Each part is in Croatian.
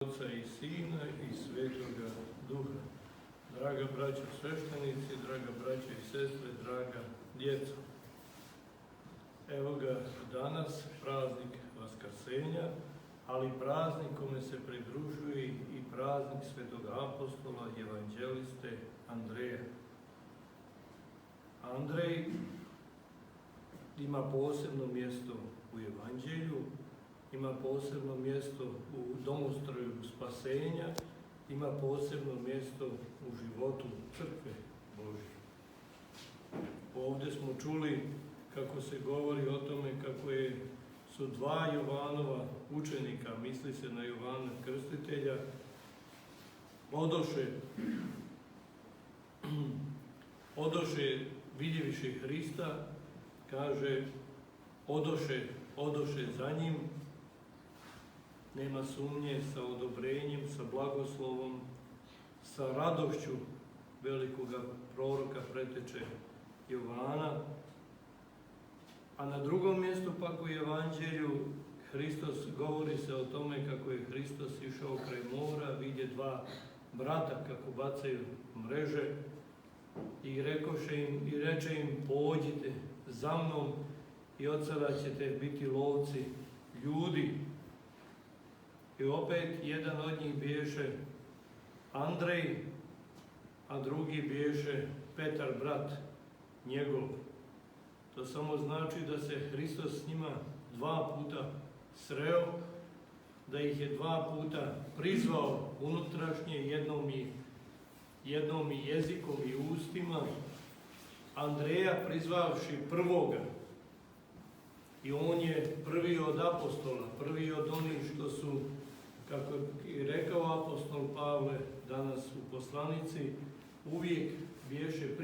Otca i Sina i Svetoga Duha. Draga braćo sveštenici, draga braćo i sestre, draga djeco. Evo ga danas praznik Vaskrsenja, ali praznik kome se pridružuje i praznik Svetog apostola, evanđeliste Andreja. Andrej ima posebno mjesto u evanđelju, ima posebno mjesto u domostroju spasenja, ima posebno mjesto u životu crkve Božje. Ovdje smo čuli kako se govori o tome kako su dva Jovanova učenika, misli se na Jovana Krstitelja, odoše vidjevši Hrista, kaže, odoše za njim, nema sumnje, sa odobrenjem, sa blagoslovom, sa radošću velikoga proroka preteče Jovana. A na drugom mjestu pak u evanđelju Hristos govori se o tome kako je Hristos išao kraj mora, vidje dva brata kako bacaju mreže i reče im pođite za mnom i od sada ćete biti lovci ljudi. I opet jedan od njih biješe Andrej, a drugi biješe Petar, brat njegov. To samo znači da se Hristos s njima dva puta sreo, da ih je dva puta prizvao unutrašnje, jednom i jezikom i ustima, Andreja prizvavši prvoga. I on je prvi od apostola, prvi od onih što su, kako je rekao apostol Pavle danas u poslanici, uvijek biješe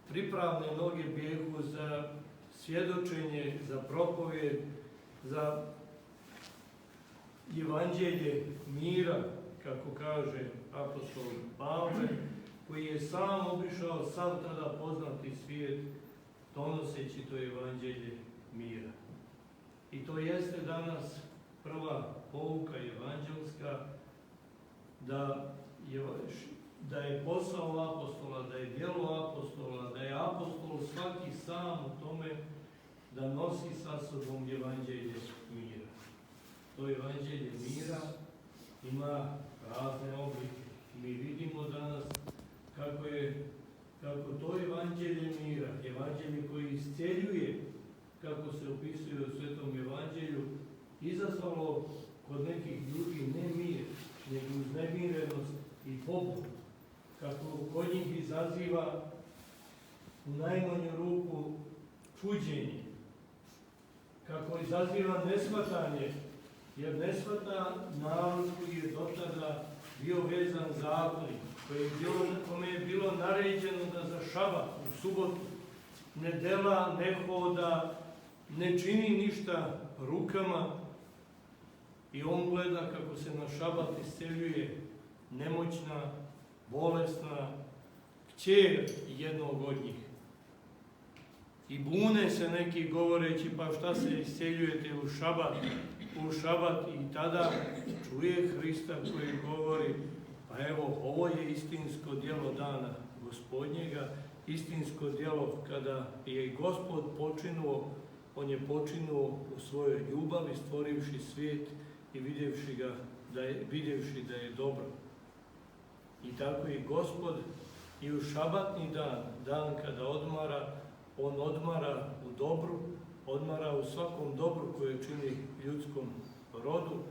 pripravne noge bijehu za svjedočenje, za propovjed, za evanđelje mira, kako kaže apostol Pavle, koji je sam obišao sav tada poznati svijet, donoseći to evanđelje mira. I to jeste danas prva pouka evanđelska, da je posao apostola, da je djelo apostola, da je apostol svaki sam u tome da nosi sa sobom evanđelje mira. To evanđelje mira ima razne oblike. Mi vidimo danas kako to evanđelje mira, evanđelje koji iscjeljuje, kako se opisuje u Svetom evanđelju, izazvalo kod nekih ljudi ne mir, nego uznemirenost i pobunu. Kako kod njih izaziva u najmanju ruku čuđenje, kako izaziva neshvatanje, jer neshvata narod koji je do tada bio vezan zakonom, kome je bilo naređeno da za šabat u subotu ne dela, ne hoda, ne čini ništa rukama, i on gleda kako se na šabat isceljuje nemoćna, bolesna kćer jednog od njih. I bune se neki govoreći, pa šta se isceljujete u šabat, i tada čuje Hrista koji govori, pa evo, ovo je istinsko djelo dana Gospodnjega, istinsko djelo kada je i Gospod počinuo, on je počinuo u svojoj ljubavi, stvorivši svijet i vidjevši da je dobro. I tako i Gospod i u šabatni dan kada odmara, on odmara u dobru, odmara u svakom dobru koje čini ljudskom rodu,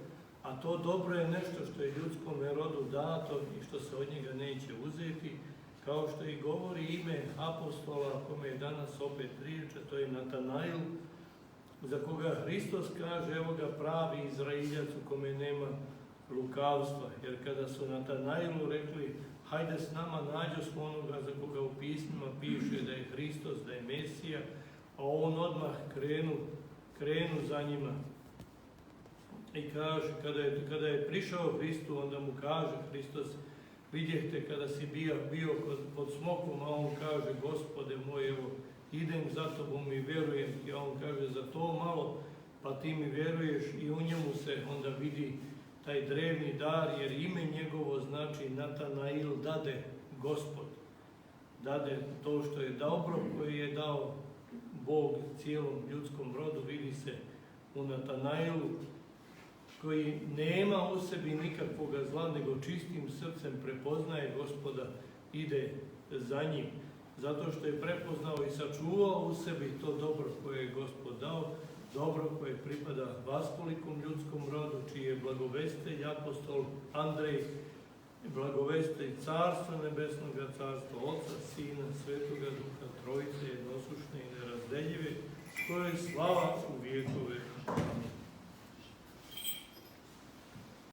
a to dobro je nešto što je ljudskom rodu dato i što se od njega neće uzeti, kao što i govori ime apostola, o kome je danas opet riječ, a to je Natanail, za koga Hristos kaže, evo ga pravi Izraeljac u kome nema lukavstva. Jer kada su Natanailu rekli, hajde s nama, nađosmo onoga za koga u pismima piše da je Hristos, da je Mesija, a on odmah krenu za njima. I kaže, kada je prišao Hristu, onda mu kaže Hristos, vidjehte kada si bio pod smokom, a on kaže, Gospode moj, evo, idem za tobom i vjerujem ti, a on kaže, za to malo, pa ti mi vjeruješ, i u njemu se onda vidi taj drevni dar, jer ime njegovo znači Natanail, dade Gospod. Dade to što je dobro, koje je dao Bog cijelom ljudskom rodu, vidi se u Natanailu, koji nema u sebi nikakvoga zla, nego čistim srcem prepoznaje Gospoda, ide za njim. Zato što je prepoznao i sačuvao u sebi to dobro koje je Gospod dao, dobro koje pripada vaskolikom ljudskom rodu, čiji je blagovestelj apostol Andrej, blagovestelj Carstva nebesnoga, Carstva Oca, Sina, Svetoga Duha, Trojice jednosušne i nerazdeljive, s kojoj slava u vijekove. Amen.